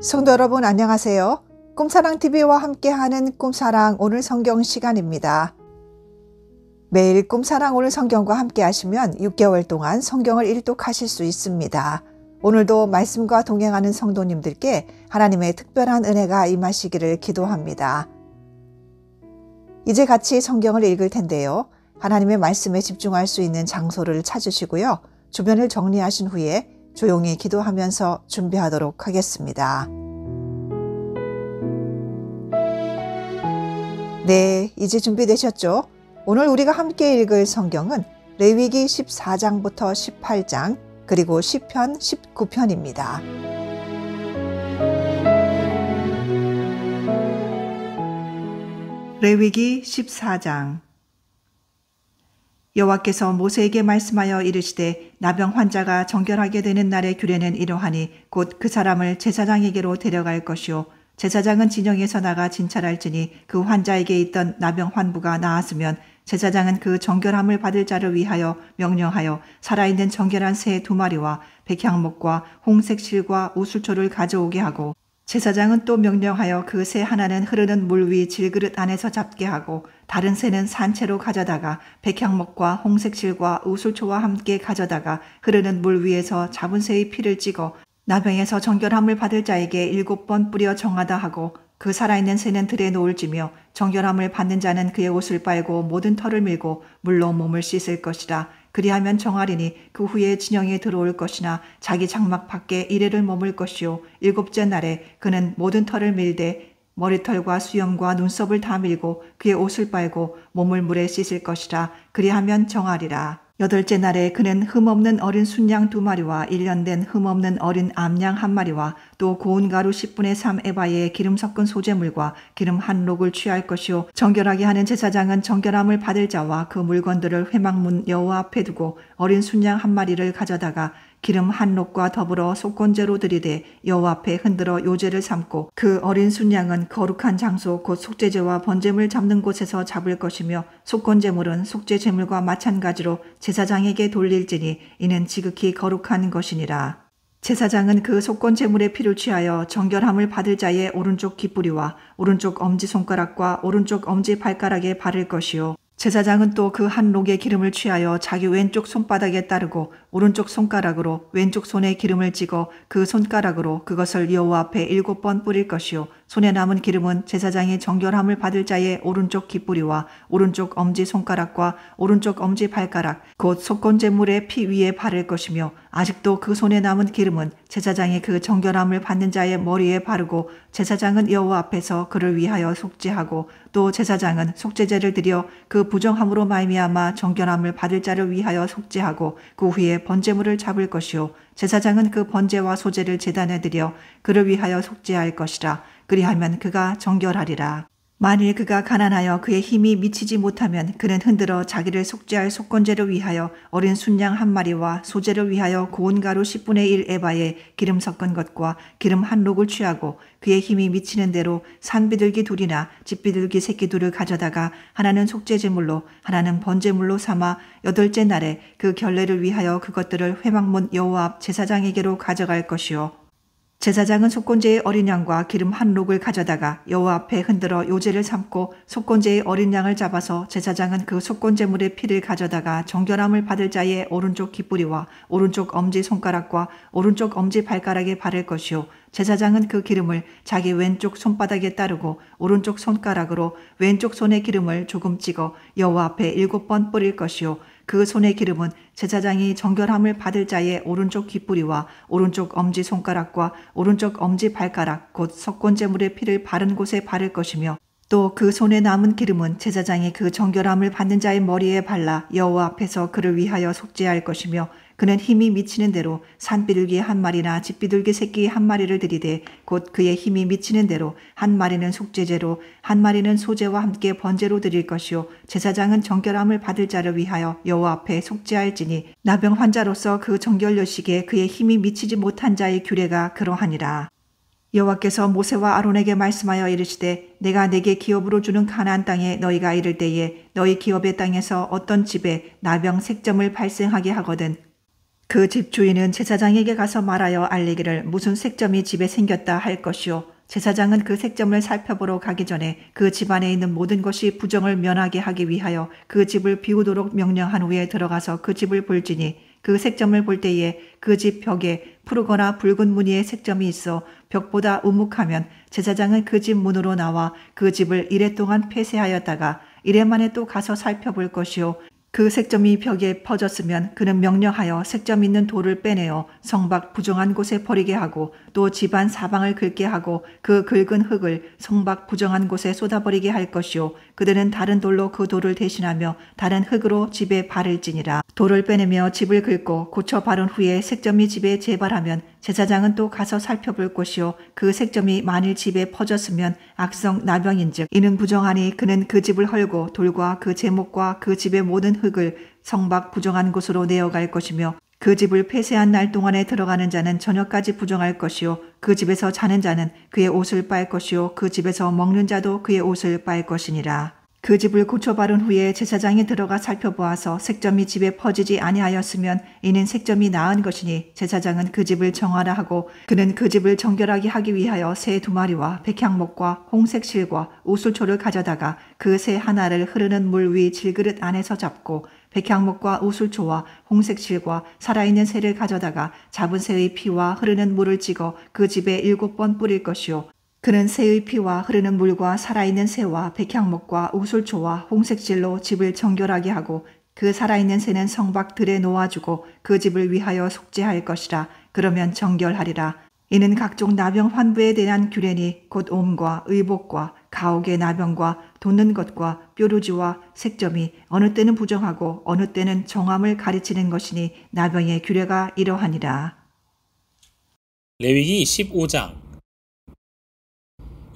성도 여러분 안녕하세요. 꿈사랑TV와 함께하는 꿈사랑 오늘 성경 시간입니다. 매일 꿈사랑 오늘 성경과 함께 하시면 6개월 동안 성경을 일독하실 수 있습니다. 오늘도 말씀과 동행하는 성도님들께 하나님의 특별한 은혜가 임하시기를 기도합니다. 이제 같이 성경을 읽을 텐데요. 하나님의 말씀에 집중할 수 있는 장소를 찾으시고요. 주변을 정리하신 후에 조용히 기도하면서 준비하도록 하겠습니다. 네, 이제 준비되셨죠? 오늘 우리가 함께 읽을 성경은 레위기 14장부터 18장 그리고 시편 19편입니다. 레위기 14장. 여호와께서 모세에게 말씀하여 이르시되 나병 환자가 정결하게 되는 날의 규례는 이러하니 곧 그 사람을 제사장에게로 데려갈 것이요 제사장은 진영에서 나가 진찰할지니 그 환자에게 있던 나병 환부가 나았으면 제사장은 그 정결함을 받을 자를 위하여 명령하여 살아있는 정결한 새 2마리와 백향목과 홍색 실과 우술초를 가져오게 하고 제사장은 또 명령하여 그 새 하나는 흐르는 물 위 질그릇 안에서 잡게 하고 다른 새는 산채로 가져다가 백향목과 홍색실과 우술초와 함께 가져다가 흐르는 물 위에서 잡은 새의 피를 찍어 나병에서 정결함을 받을 자에게 7번 뿌려 정하다 하고 그 살아있는 새는 들에 놓을지며 정결함을 받는 자는 그의 옷을 빨고 모든 털을 밀고 물로 몸을 씻을 것이라. 그리하면 정하리니 그 후에 진영에 들어올 것이나 자기 장막 밖에 이레를 머물 것이요 7째 날에 그는 모든 털을 밀되 머리털과 수염과 눈썹을 다 밀고 그의 옷을 빨고 몸을 물에 씻을 것이라. 그리하면 정하리라. 8째 날에 그는 흠없는 어린 순양 2마리와 1년 된 흠없는 어린 암양 1마리와 또 고운 가루 10분의 3 에바에 기름 섞은 소재물과 기름 한 록을 취할 것이요 정결하게 하는 제사장은 정결함을 받을 자와 그 물건들을 회막문 여호와 앞에 두고 어린 순양 1마리를 가져다가 기름 한 록과 더불어 속건제로 드리되 여호와 앞에 흔들어 요제를 삼고 그 어린 순양은 거룩한 장소 곧 속죄제와 번제물 잡는 곳에서 잡을 것이며 속건제물은 속죄제물과 마찬가지로 제사장에게 돌릴지니 이는 지극히 거룩한 것이니라. 제사장은 그 속건제물의 피를 취하여 정결함을 받을 자의 오른쪽 깃뿌리와 오른쪽 엄지손가락과 오른쪽 엄지발가락에 바를 것이요 제사장은 또 그 한 록의 기름을 취하여 자기 왼쪽 손바닥에 따르고 오른쪽 손가락으로 왼쪽 손에 기름을 찍어 그 손가락으로 그것을 여호와 앞에 7번 뿌릴 것이요 손에 남은 기름은 제사장이 정결함을 받을 자의 오른쪽 깃뿌리와 오른쪽 엄지손가락과 오른쪽 엄지발가락 곧 속건제물의 피 위에 바를 것이며 아직도 그 손에 남은 기름은 제사장이 그 정결함을 받는 자의 머리에 바르고 제사장은 여호와 앞에서 그를 위하여 속죄하고 또 제사장은 속죄제를 드려 그 부정함으로 말미암아 정결함을 받을 자를 위하여 속죄하고 그 후에 번제물을 잡을 것이요 제사장은 그 번제와 소제를 제단에 드려 그를 위하여 속죄할 것이라. 그리하면 그가 정결하리라. 만일 그가 가난하여 그의 힘이 미치지 못하면 그는 흔들어 자기를 속죄할 속건제를 위하여 어린 순양 1마리와 소제를 위하여 고운 가루 10분의 1 에바에 기름 섞은 것과 기름 한 록을 취하고 그의 힘이 미치는 대로 산비둘기 2이나 집비둘기 새끼 2를 가져다가 하나는 속죄제물로 하나는 번제물로 삼아 8째 날에 그 결례를 위하여 그것들을 회막문 여호와 앞 제사장에게로 가져갈 것이요 제사장은 속건제의 어린 양과 기름 한 록을 가져다가 여호와 앞에 흔들어 요제를 삼고 속건제의 어린 양을 잡아서 제사장은 그 속건제물의 피를 가져다가 정결함을 받을 자의 오른쪽 깃뿌리와 오른쪽 엄지손가락과 오른쪽 엄지발가락에 바를 것이요 제사장은 그 기름을 자기 왼쪽 손바닥에 따르고 오른쪽 손가락으로 왼쪽 손의 기름을 조금 찍어 여호와 앞에 7번 뿌릴 것이요 그 손의 기름은 제사장이 정결함을 받을 자의 오른쪽 깃뿌리와 오른쪽 엄지손가락과 오른쪽 엄지발가락 곧 속건제물의 피를 바른 곳에 바를 것이며 또 그 손에 남은 기름은 제사장이 그 정결함을 받는 자의 머리에 발라 여호와 앞에서 그를 위하여 속죄할 것이며 그는 힘이 미치는 대로 산비둘기 1마리나 집비둘기 새끼 1마리를 드리되 곧 그의 힘이 미치는 대로 1마리는 속죄제로 1마리는 소제와 함께 번제로 드릴 것이요 제사장은 정결함을 받을 자를 위하여 여호와 앞에 속죄할지니 나병 환자로서 그 정결여식에 그의 힘이 미치지 못한 자의 규례가 그러하니라. 여호와께서 모세와 아론에게 말씀하여 이르시되 내가 내게 기업으로 주는 가나안 땅에 너희가 이를 때에 너희 기업의 땅에서 어떤 집에 나병 색점을 발생하게 하거든 그 집 주인은 제사장에게 가서 말하여 알리기를 무슨 색점이 집에 생겼다 할 것이요. 제사장은 그 색점을 살펴보러 가기 전에 그 집안에 있는 모든 것이 부정을 면하게 하기 위하여 그 집을 비우도록 명령한 후에 들어가서 그 집을 볼지니 그 색점을 볼 때에 그 집 벽에 푸르거나 붉은 무늬의 색점이 있어 벽보다 우묵하면 제사장은 그 집 문으로 나와 그 집을 이래 동안 폐쇄하였다가 이래 만에 또 가서 살펴볼 것이요. 그 색점이 벽에 퍼졌으면 그는 명령하여 색점 있는 돌을 빼내어 성밖 부정한 곳에 버리게 하고 또 집안 사방을 긁게 하고 그 긁은 흙을 성밖 부정한 곳에 쏟아버리게 할 것이요. 그들은 다른 돌로 그 돌을 대신하며 다른 흙으로 집에 바를지니라. 돌을 빼내며 집을 긁고 고쳐 바른 후에 색점이 집에 재발하면 제사장은 또 가서 살펴볼 것이요. 그 색점이 만일 집에 퍼졌으면 악성 나병인즉 이는 부정하니 그는 그 집을 헐고 돌과 그 제목과 그 집의 모든 흙을 성밖 부정한 곳으로 내어갈 것이며 그 집을 폐쇄한 날 동안에 들어가는 자는 저녁까지 부정할 것이요. 그 집에서 자는 자는 그의 옷을 빨 것이요. 그 집에서 먹는 자도 그의 옷을 빨 것이니라. 그 집을 고쳐 바른 후에 제사장이 들어가 살펴보아서 색점이 집에 퍼지지 아니하였으면 이는 색점이 나은 것이니 제사장은 그 집을 정하라 하고 그는 그 집을 정결하게 하기 위하여 새 2마리와 백향목과 홍색 실과 우슬초를 가져다가 그 새 하나를 흐르는 물 위 질그릇 안에서 잡고 백향목과 우슬초와 홍색 실과 살아있는 새를 가져다가 잡은 새의 피와 흐르는 물을 찍어 그 집에 7번 뿌릴 것이요. 그는 새의 피와 흐르는 물과 살아있는 새와 백향목과 우슬초와 홍색실로 집을 정결하게 하고 그 살아있는 새는 성밖 들에 놓아주고 그 집을 위하여 속죄할 것이라. 그러면 정결하리라. 이는 각종 나병 환부에 대한 규례니 곧 옴과 의복과 가옥의 나병과 돋는 것과 뾰루지와 색점이 어느 때는 부정하고 어느 때는 정함을 가르치는 것이니 나병의 규례가 이러하니라. 레위기 15장.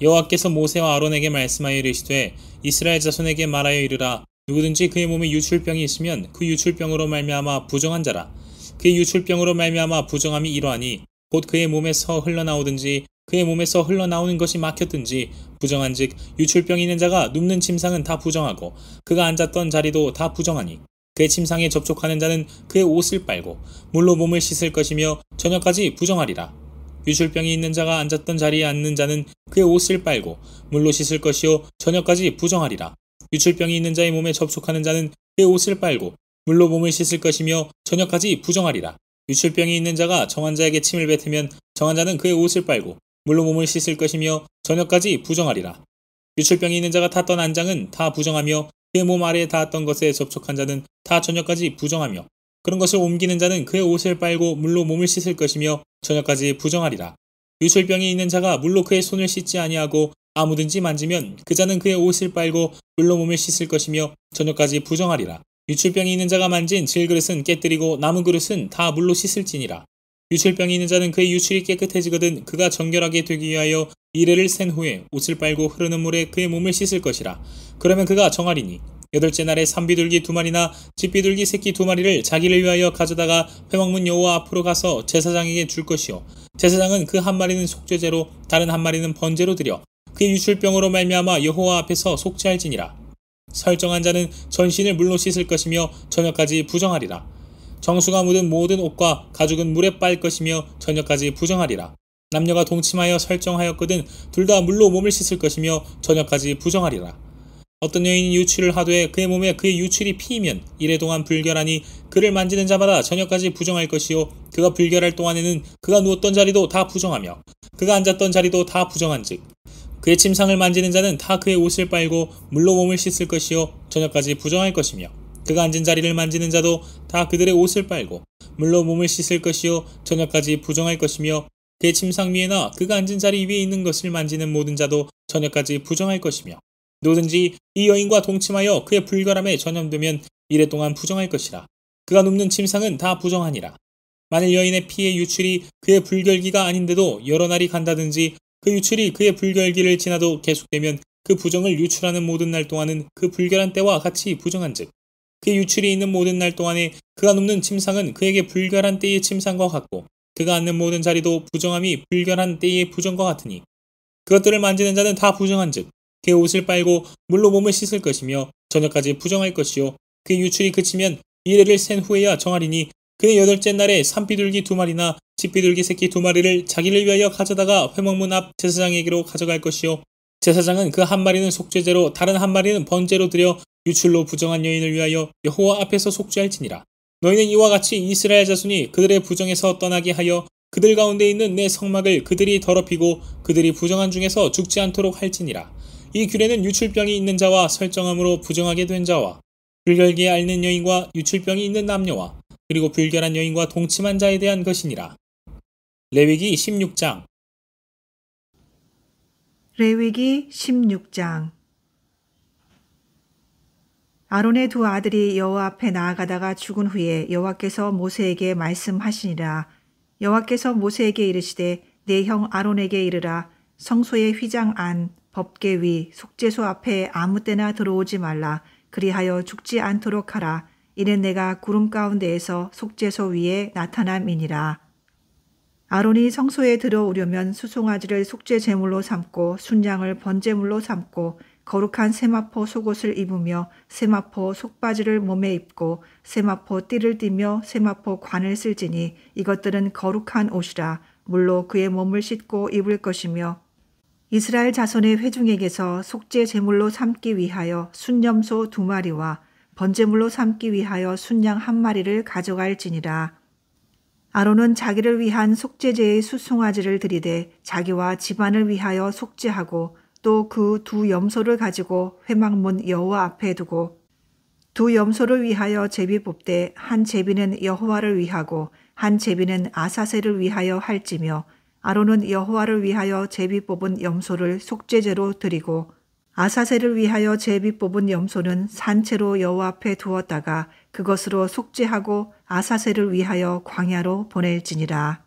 여호와께서 모세와 아론에게 말씀하여 이르시되 이스라엘 자손에게 말하여 이르라. 누구든지 그의 몸에 유출병이 있으면 그 유출병으로 말미암아 부정한 자라. 그의 유출병으로 말미암아 부정함이 이러하니 곧 그의 몸에서 흘러나오든지 그의 몸에서 흘러나오는 것이 막혔든지 부정한즉 유출병이 있는 자가 눕는 침상은 다 부정하고 그가 앉았던 자리도 다 부정하니 그의 침상에 접촉하는 자는 그의 옷을 빨고 물로 몸을 씻을 것이며 저녁까지 부정하리라. 유출병이 있는 자가 앉았던 자리에 앉는 자는 그의 옷을 빨고 물로 씻을 것이요 저녁까지 부정하리라. 유출병이 있는 자의 몸에 접촉하는 자는 그의 옷을 빨고 물로 몸을 씻을 것이며 저녁까지 부정하리라. 유출병이 있는 자가 정한 자에게 침을 뱉으면 정한 자는 그의 옷을 빨고 물로 몸을 씻을 것이며 저녁까지 부정하리라. 유출병이 있는 자가 탔던 안장은 다 부정하며 그의 몸 아래에 닿았던 것에 접촉한 자는 다 저녁까지 부정하며 그런 것을 옮기는 자는 그의 옷을 빨고 물로 몸을 씻을 것이며 저녁까지 부정하리라. 유출병이 있는 자가 물로 그의 손을 씻지 아니하고 아무든지 만지면 그 자는 그의 옷을 빨고 물로 몸을 씻을 것이며 저녁까지 부정하리라. 유출병이 있는 자가 만진 질그릇은 깨뜨리고 남은 그릇은 다 물로 씻을지니라. 유출병이 있는 자는 그의 유출이 깨끗해지거든 그가 정결하게 되기 위하여 이레를 센 후에 옷을 빨고 흐르는 물에 그의 몸을 씻을 것이라. 그러면 그가 정하리니 8째 날에 산비둘기 2마리나 집비둘기 새끼 2마리를 자기를 위하여 가져다가 회막문 여호와 앞으로 가서 제사장에게 줄 것이요. 제사장은 그 한 마리는 속죄제로 다른 한 마리는 번제로 드려 그의 유출병으로 말미암아 여호와 앞에서 속죄할지니라. 설정한 자는 전신을 물로 씻을 것이며 저녁까지 부정하리라. 정수가 묻은 모든 옷과 가죽은 물에 빨 것이며 저녁까지 부정하리라. 남녀가 동침하여 설정하였거든 둘 다 물로 몸을 씻을 것이며 저녁까지 부정하리라. 어떤 여인이 유출을 하되 그의 몸에 그의 유출이 피이면 이래 동안 불결하니 그를 만지는 자마다 저녁까지 부정할 것이요 그가 불결할 동안에는 그가 누웠던 자리도 다 부정하며 그가 앉았던 자리도 다 부정한즉 그의 침상을 만지는 자는 다 그의 옷을 빨고 물로 몸을 씻을 것이요 저녁까지 부정할 것이며 그가 앉은 자리를 만지는 자도 다 그들의 옷을 빨고 물로 몸을 씻을 것이요 저녁까지 부정할 것이며 그의 침상 위에나 그가 앉은 자리 위에 있는 것을 만지는 모든 자도 저녁까지 부정할 것이며 누구든지 이 여인과 동침하여 그의 불결함에 전염되면 이래 동안 부정할 것이라. 그가 눕는 침상은 다 부정하니라. 만일 여인의 피의 유출이 그의 불결기가 아닌데도 여러 날이 간다든지 그 유출이 그의 불결기를 지나도 계속되면 그 부정을 유출하는 모든 날 동안은 그 불결한 때와 같이 부정한즉 그 유출이 있는 모든 날 동안에 그가 눕는 침상은 그에게 불결한 때의 침상과 같고 그가 앉는 모든 자리도 부정함이 불결한 때의 부정과 같으니 그것들을 만지는 자는 다 부정한즉 그의 옷을 빨고 물로 몸을 씻을 것이며 저녁까지 부정할 것이요 그의 유출이 그치면 이레를 센 후에야 정하리니 그는 8째 날에 산비둘기 2마리나 집비둘기 새끼 2마리를 자기를 위하여 가져다가 회막문 앞 제사장에게로 가져갈 것이요 제사장은 그 한 마리는 속죄제로 다른 한 마리는 번제로 드려 유출로 부정한 여인을 위하여 여호와 앞에서 속죄할지니라. 너희는 이와 같이 이스라엘 자손이 그들의 부정에서 떠나게 하여 그들 가운데 있는 내 성막을 그들이 더럽히고 그들이 부정한 중에서 죽지 않도록 할지니라. 이 규례는 유출병이 있는 자와 설정함으로 부정하게 된 자와 불결기에 앓는 여인과 유출병이 있는 남녀와 그리고 불결한 여인과 동침한 자에 대한 것이니라. 레위기 16장. 레위기 16장. 아론의 2 아들이 여호와 앞에 나아가다가 죽은 후에 여호와께서 모세에게 말씀하시니라. 여호와께서 모세에게 이르시되 내 형 아론에게 이르라. 성소의 휘장 안 법궤 위 속죄소 앞에 아무 때나 들어오지 말라. 그리하여 죽지 않도록 하라. 이는 내가 구름 가운데에서 속죄소 위에 나타남이니라. 아론이 성소에 들어오려면 수송아지를 속죄 제물로 삼고 순양을 번제물로 삼고 거룩한 세마포 속옷을 입으며 세마포 속바지를 몸에 입고 세마포 띠를 띠며 세마포 관을 쓸지니 이것들은 거룩한 옷이라. 물로 그의 몸을 씻고 입을 것이며 이스라엘 자손의 회중에게서 속죄 제물로 삼기 위하여 순염소 2마리와 번제물로 삼기 위하여 순양 1마리를 가져갈지니라. 아론은 자기를 위한 속죄제의 수송아지를 들이되 자기와 집안을 위하여 속죄하고 또 그 2 염소를 가지고 회막문 여호와 앞에 두고 2 염소를 위하여 제비 뽑되 한 제비는 여호와를 위하고 한 제비는 아사셀을 위하여 할지며 아론은 여호와를 위하여 제비 뽑은 염소를 속죄제로 드리고 아사셀을 위하여 제비 뽑은 염소는 산채로 여호와 앞에 두었다가 그것으로 속죄하고 아사셀을 위하여 광야로 보낼지니라.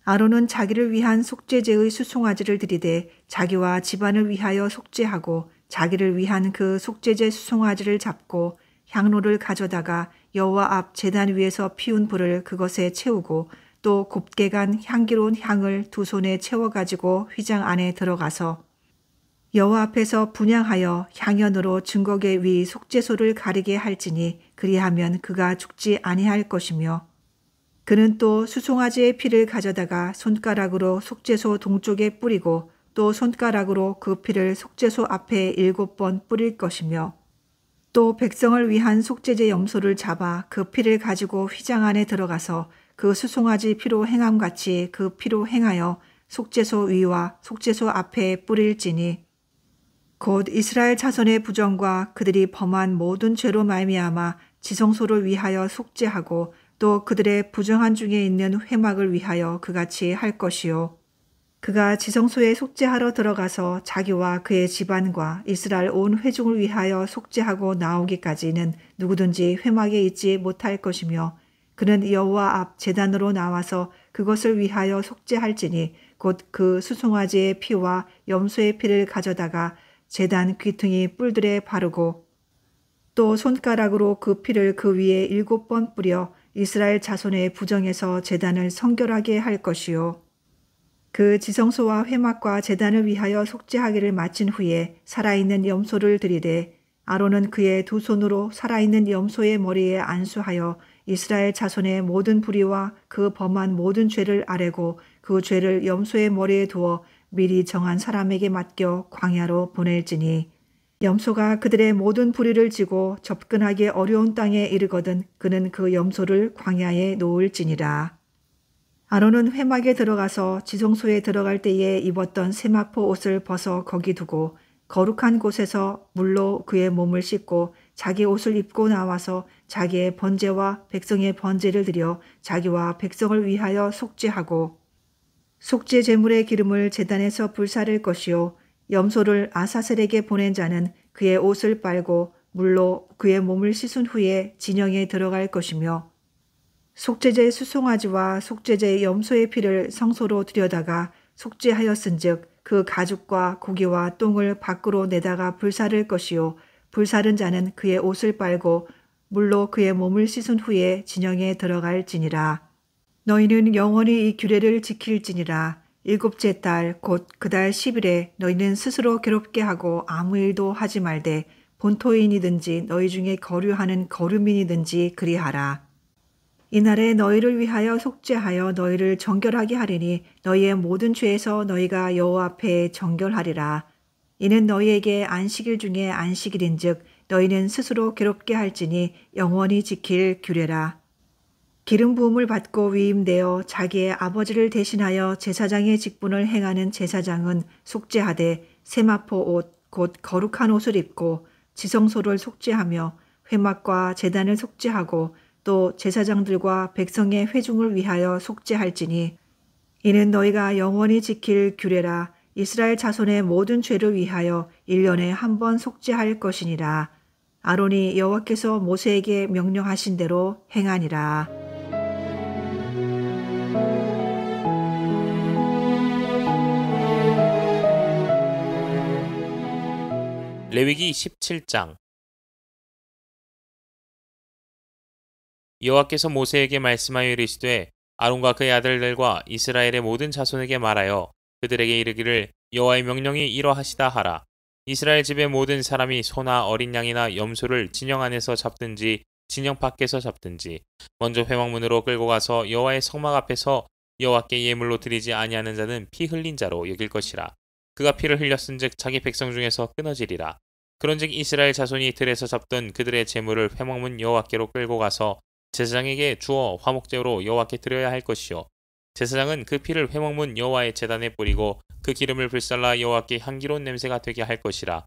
아론은 자기를 위한 속죄제의 수송아지를 드리되 자기와 집안을 위하여 속죄하고 자기를 위한 그 속죄제 수송아지를 잡고 향로를 가져다가 여호와 앞 제단 위에서 피운 불을 그것에 채우고 또 곱게 간 향기로운 향을 2 손에 채워가지고 휘장 안에 들어가서 여호와 앞에서 분향하여 향연으로 증거계 위 속죄소를 가리게 할지니 그리하면 그가 죽지 아니할 것이며 그는 또 수송아지의 피를 가져다가 손가락으로 속죄소 동쪽에 뿌리고 또 손가락으로 그 피를 속죄소 앞에 7번 뿌릴 것이며 또 백성을 위한 속죄제 염소를 잡아 그 피를 가지고 휘장 안에 들어가서 그 수송아지 피로 행함같이 그 피로 행하여 속죄소 위와 속죄소 앞에 뿌릴지니 곧 이스라엘 자손의 부정과 그들이 범한 모든 죄로 말미암아 지성소를 위하여 속죄하고 또 그들의 부정한 중에 있는 회막을 위하여 그같이 할 것이요. 그가 지성소에 속죄하러 들어가서 자기와 그의 집안과 이스라엘 온 회중을 위하여 속죄하고 나오기까지는 누구든지 회막에 있지 못할 것이며 그는 여호와 앞 제단으로 나와서 그것을 위하여 속죄할지니 곧 그 수송아지의 피와 염소의 피를 가져다가 제단 귀퉁이 뿔들에 바르고 또 손가락으로 그 피를 그 위에 7번 뿌려 이스라엘 자손의 부정에서 제단을 성결하게 할 것이요. 그 지성소와 회막과 제단을 위하여 속죄하기를 마친 후에 살아있는 염소를 들이되 아론은 그의 2 손으로 살아있는 염소의 머리에 안수하여 이스라엘 자손의 모든 불의와 그 범한 모든 죄를 아뢰고 그 죄를 염소의 머리에 두어 미리 정한 사람에게 맡겨 광야로 보낼지니 염소가 그들의 모든 불의를 지고 접근하기 어려운 땅에 이르거든 그는 그 염소를 광야에 놓을지니라. 아론은 회막에 들어가서 지성소에 들어갈 때에 입었던 세마포 옷을 벗어 거기 두고 거룩한 곳에서 물로 그의 몸을 씻고 자기 옷을 입고 나와서 자기의 번제와 백성의 번제를 드려 자기와 백성을 위하여 속죄하고 속죄 제물의 기름을 제단에서 불사를 것이요 염소를 아사셀에게 보낸 자는 그의 옷을 빨고 물로 그의 몸을 씻은 후에 진영에 들어갈 것이며 속죄제 수송아지와 속죄제 염소의 피를 성소로 들여다가 속죄하였은즉 그 가죽과 고기와 똥을 밖으로 내다가 불사를 것이요 불사른 자는 그의 옷을 빨고 물로 그의 몸을 씻은 후에 진영에 들어갈지니라. 너희는 영원히 이 규례를 지킬지니라. 7째 달 곧 그 달 10일에 너희는 스스로 괴롭게 하고 아무 일도 하지 말되 본토인이든지 너희 중에 거류하는 거류민이든지 그리하라. 이날에 너희를 위하여 속죄하여 너희를 정결하게 하리니 너희의 모든 죄에서 너희가 여호와 앞에 정결하리라. 이는 너희에게 안식일 중에 안식일인즉 너희는 스스로 괴롭게 할지니 영원히 지킬 규례라. 기름 부음을 받고 위임되어 자기의 아버지를 대신하여 제사장의 직분을 행하는 제사장은 속죄하되 세마포 옷 곧 거룩한 옷을 입고 지성소를 속죄하며 회막과 제단을 속죄하고 또 제사장들과 백성의 회중을 위하여 속죄할지니 이는 너희가 영원히 지킬 규례라. 이스라엘 자손의 모든 죄를 위하여 1년에 한 번 속죄할 것이니라. 아론이 여호와께서 모세에게 명령하신 대로 행하니라. 레위기 17장. 여호와께서 모세에게 말씀하여 이르시되 아론과 그의 아들들과 이스라엘의 모든 자손에게 말하여 그들에게 이르기를 여호와의 명령이 이러하시다 하라. 이스라엘 집의 모든 사람이 소나 어린 양이나 염소를 진영 안에서 잡든지 진영 밖에서 잡든지 먼저 회막문으로 끌고 가서 여호와의 성막 앞에서 여호와께 예물로 드리지 아니하는 자는 피 흘린 자로 여길 것이라. 그가 피를 흘렸은즉 자기 백성 중에서 끊어지리라. 그런즉 이스라엘 자손이 들에서 잡던 그들의 제물을 회막문 여호와께로 끌고 가서 제사장에게 주어 화목제로 여호와께 드려야 할 것이요 제사장은 그 피를 회막문 여호와의 제단에 뿌리고 그 기름을 불살라 여호와께 향기로운 냄새가 되게 할 것이라.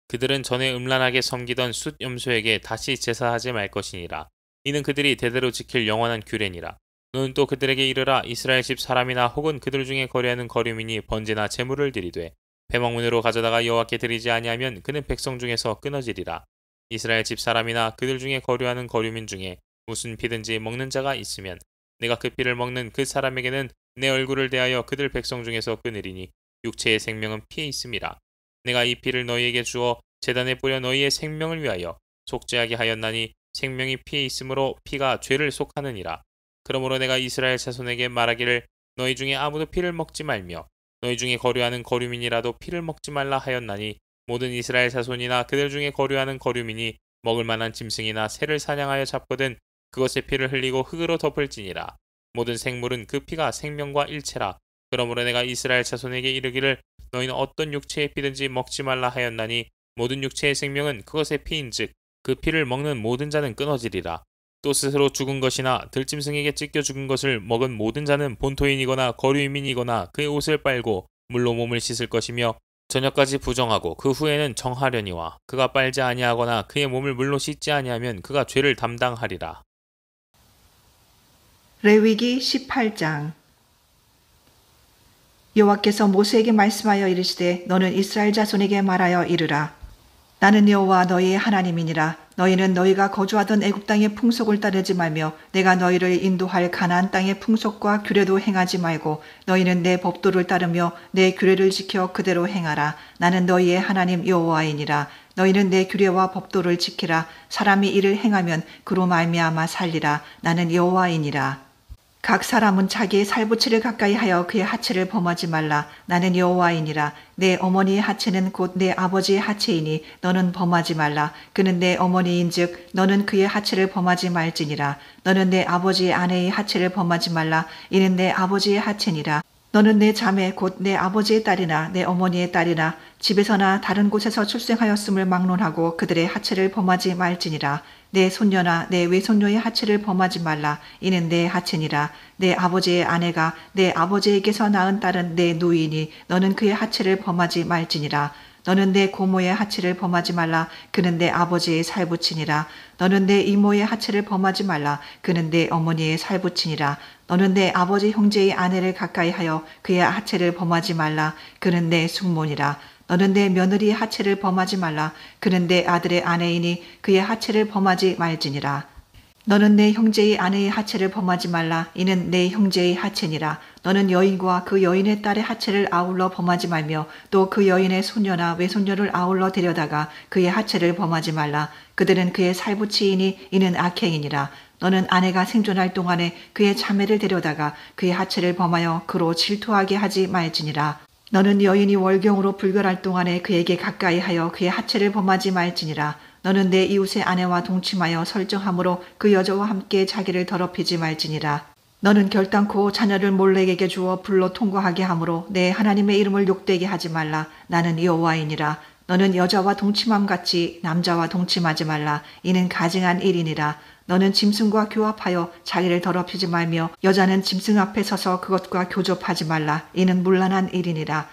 그들은 전에 음란하게 섬기던 숫 염소에게 다시 제사하지 말 것이니라. 이는 그들이 대대로 지킬 영원한 규례니라. 너는 또 그들에게 이르라. 이스라엘 집 사람이나 혹은 그들 중에 거류하는 거류민이 번제나 제물을 드리되 회막문으로 가져다가 여호와께 드리지 아니하면 그는 백성 중에서 끊어지리라. 이스라엘 집 사람이나 그들 중에 거류하는 거류민 중에 무슨 피든지 먹는 자가 있으면 내가 그 피를 먹는 그 사람에게는 내 얼굴을 대하여 그들 백성 중에서 끊으리니 육체의 생명은 피에 있음이라. 내가 이 피를 너희에게 주어 제단에 뿌려 너희의 생명을 위하여 속죄하게 하였나니 생명이 피에 있으므로 피가 죄를 속하느니라. 그러므로 내가 이스라엘 자손에게 말하기를 너희 중에 아무도 피를 먹지 말며 너희 중에 거류하는 거류민이라도 피를 먹지 말라 하였나니 모든 이스라엘 자손이나 그들 중에 거류하는 거류민이 먹을 만한 짐승이나 새를 사냥하여 잡거든 그것의 피를 흘리고 흙으로 덮을지니라. 모든 생물은 그 피가 생명과 일체라. 그러므로 내가 이스라엘 자손에게 이르기를 너희는 어떤 육체의 피든지 먹지 말라 하였나니 모든 육체의 생명은 그것의 피인즉 그 피를 먹는 모든 자는 끊어지리라. 또 스스로 죽은 것이나 들짐승에게 찢겨 죽은 것을 먹은 모든 자는 본토인이거나 거류민이거나 그의 옷을 빨고 물로 몸을 씻을 것이며 저녁까지 부정하고 그 후에는 정하려니와 그가 빨지 아니하거나 그의 몸을 물로 씻지 아니하면 그가 죄를 담당하리라. 레위기 18장. 여호와께서 모세에게 말씀하여 이르시되 너는 이스라엘 자손에게 말하여 이르라. 나는 여호와 너희의 하나님이니라. 너희는 너희가 거주하던 애굽 땅의 풍속을 따르지 말며 내가 너희를 인도할 가나안 땅의 풍속과 규례도 행하지 말고 너희는 내 법도를 따르며 내 규례를 지켜 그대로 행하라. 나는 너희의 하나님 여호와이니라. 너희는 내 규례와 법도를 지키라. 사람이 이를 행하면 그로 말미암아 살리라. 나는 여호와이니라. 각 사람은 자기의 살부치를 가까이 하여 그의 하체를 범하지 말라. 나는 여호와이니라. 내 어머니의 하체는 곧 내 아버지의 하체이니 너는 범하지 말라. 그는 내 어머니인즉 너는 그의 하체를 범하지 말지니라. 너는 내 아버지의 아내의 하체를 범하지 말라. 이는 내 아버지의 하체니라. 너는 내 자매 곧 내 아버지의 딸이나 내 어머니의 딸이나 집에서나 다른 곳에서 출생하였음을 막론하고 그들의 하체를 범하지 말지니라. 내 손녀나 내 외손녀의 하체를 범하지 말라. 이는 내 하체니라. 내 아버지의 아내가 내 아버지에게서 낳은 딸은 내 누이니 너는 그의 하체를 범하지 말지니라. 너는 내 고모의 하체를 범하지 말라. 그는 내 아버지의 살부친이라. 너는 내 이모의 하체를 범하지 말라. 그는 내 어머니의 살부친이라. 너는 내 아버지 형제의 아내를 가까이 하여 그의 하체를 범하지 말라. 그는 내 숙모니라. 너는 내 며느리의 하체를 범하지 말라. 그는 내 아들의 아내이니 그의 하체를 범하지 말지니라. 너는 내 형제의 아내의 하체를 범하지 말라. 이는 내 형제의 하체니라. 너는 여인과 그 여인의 딸의 하체를 아울러 범하지 말며 또 그 여인의 손녀나 외손녀를 아울러 데려다가 그의 하체를 범하지 말라. 그들은 그의 살부치이니 이는 악행이니라. 너는 아내가 생존할 동안에 그의 자매를 데려다가 그의 하체를 범하여 그로 질투하게 하지 말지니라. 너는 여인이 월경으로 불결할 동안에 그에게 가까이 하여 그의 하체를 범하지 말지니라. 너는 내 이웃의 아내와 동침하여 설정함으로 그 여자와 함께 자기를 더럽히지 말지니라. 너는 결단코 자녀를 몰렉에게 주어 불로 통과하게 하므로 내 하나님의 이름을 욕되게 하지 말라. 나는 여호와이니라. 너는 여자와 동침함 같이 남자와 동침하지 말라. 이는 가증한 일이니라. 너는 짐승과 교합하여 자기를 더럽히지 말며 여자는 짐승 앞에 서서 그것과 교접하지 말라. 이는 문란한 일이니라.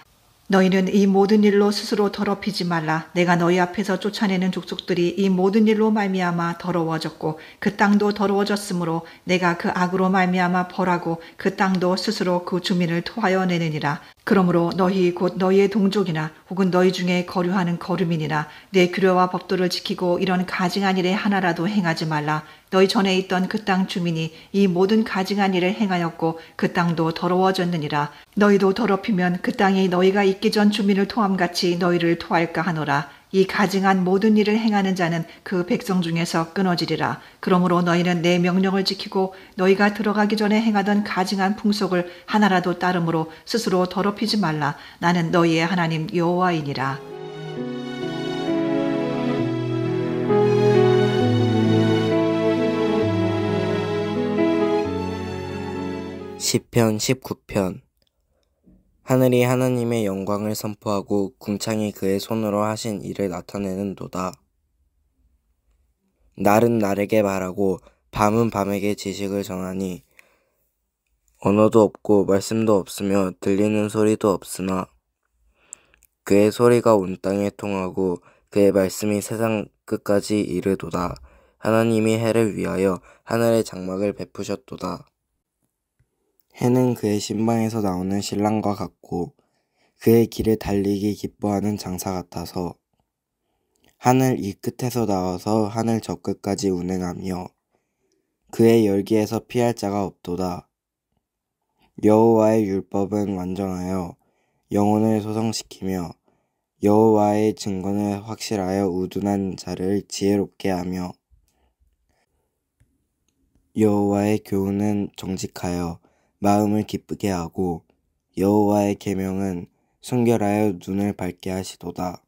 너희는 이 모든 일로 스스로 더럽히지 말라. 내가 너희 앞에서 쫓아내는 족속들이 이 모든 일로 말미암아 더러워졌고 그 땅도 더러워졌으므로 내가 그 악으로 말미암아 벌하고 그 땅도 스스로 그 주민을 토하여 내느니라. 그러므로 너희 곧 너희의 동족이나 혹은 너희 중에 거류하는 거류민이나 내 규례와 법도를 지키고 이런 가증한 일에 하나라도 행하지 말라. 너희 전에 있던 그 땅 주민이 이 모든 가증한 일을 행하였고 그 땅도 더러워졌느니라. 너희도 더럽히면 그 땅이 너희가 있기 전 주민을 토함같이 너희를 토할까 하노라. 이 가증한 모든 일을 행하는 자는 그 백성 중에서 끊어지리라. 그러므로 너희는 내 명령을 지키고 너희가 들어가기 전에 행하던 가증한 풍속을 하나라도 따름으로 스스로 더럽히지 말라. 나는 너희의 하나님 여호와이니라. 시편 19편. 하늘이 하나님의 영광을 선포하고 궁창이 그의 손으로 하신 일을 나타내는도다. 날은 날에게 말하고 밤은 밤에게 지식을 전하니 언어도 없고 말씀도 없으며 들리는 소리도 없으나 그의 소리가 온 땅에 통하고 그의 말씀이 세상 끝까지 이르도다. 하나님이 해를 위하여 하늘의 장막을 베푸셨도다. 해는 그의 신방에서 나오는 신랑과 같고 그의 길을 달리기 기뻐하는 장사 같아서 하늘 이 끝에서 나와서 하늘 저 끝까지 운행하며 그의 열기에서 피할 자가 없도다. 여호와의 율법은 완전하여 영혼을 소성시키며 여호와의 증거는 확실하여 우둔한 자를 지혜롭게 하며 여호와의 교훈은 정직하여 마음을 기쁘게 하고 여호와의 계명은 순결하여 눈을 밝게 하시도다.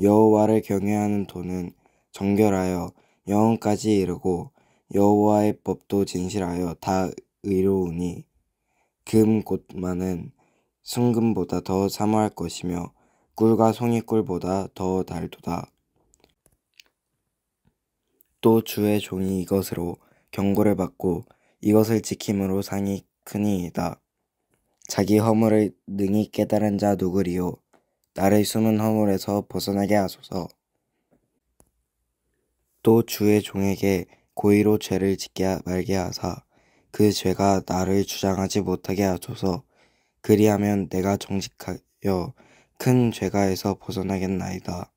여호와를 경외하는 도는 정결하여 영혼까지 이르고 여호와의 법도 진실하여 다 의로우니 금 곧만은 순금보다 더 사모할 것이며 꿀과 송이꿀보다 더 달도다. 또 주의 종이 이것으로 경고를 받고 이것을 지킴으로 상이 크니이다. 자기 허물을 능히 깨달은 자 누구리요. 나를 숨은 허물에서 벗어나게 하소서. 또 주의 종에게 고의로 죄를 짓게 말게 하사 그 죄가 나를 주장하지 못하게 하소서. 그리하면 내가 정직하여 큰 죄가에서 벗어나겠나이다.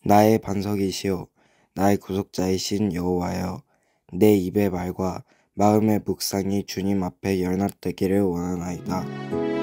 나의 반석이시오 나의 구속자이신 여호와여, 내 입의 말과 마음의 묵상이 주님 앞에 연합되기를 원하나이다.